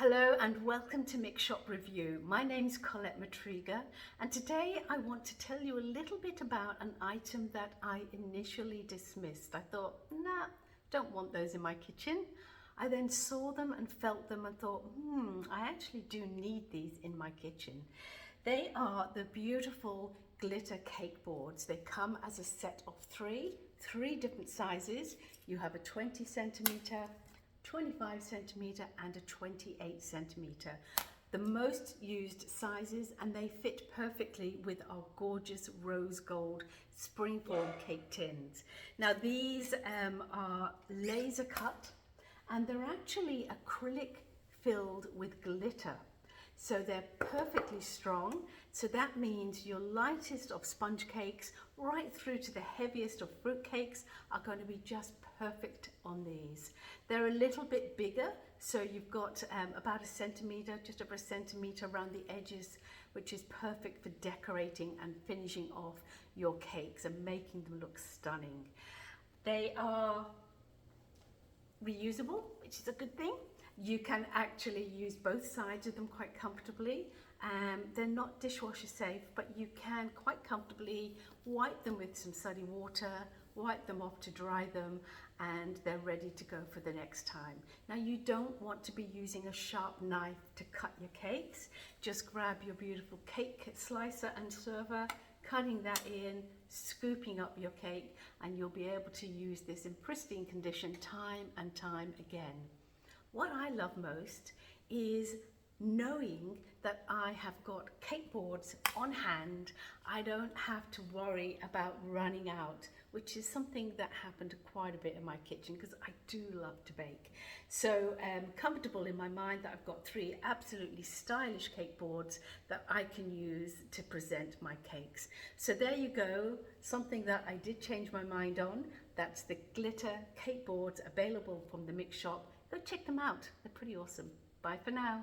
Hello and welcome to TheMix Shop Review. My name's Colette Matriga and today I want to tell you a little bit about an item that I initially dismissed. I thought, nah, don't want those in my kitchen. I then saw them and felt them and thought, I actually do need these in my kitchen. They are the beautiful glitter cake boards. They come as a set of three different sizes. You have a 20 centimeter, 25 centimeter and a 28 centimeter. The most used sizes, and they fit perfectly with our gorgeous rose gold springform cake tins. Now these are laser cut and they're actually acrylic filled with glitter. So they're perfectly strong. So that means your lightest of sponge cakes right through to the heaviest of fruit cakes are going to be just perfect on these. They're a little bit bigger, so you've got about a centimeter, just over a centimeter around the edges, which is perfect for decorating and finishing off your cakes and making them look stunning. They are reusable, which is a good thing. You can actually use both sides of them quite comfortably. They're not dishwasher safe, but you can quite comfortably wipe them with some suddy water, wipe them off to dry them, and they're ready to go for the next time. Now you don't want to be using a sharp knife to cut your cakes. Just grab your beautiful cake slicer and server, cutting that in, scooping up your cake, and you'll be able to use this in pristine condition time and time again. What I love most is knowing that I have got cake boards on hand. I don't have to worry about running out, which is something that happened quite a bit in my kitchen because I do love to bake. So comfortable in my mind that I've got three absolutely stylish cake boards that I can use to present my cakes. So there you go, something that I did change my mind on. That's the glitter cake boards available from the TheMix Shop. Go check them out, they're pretty awesome. Bye for now.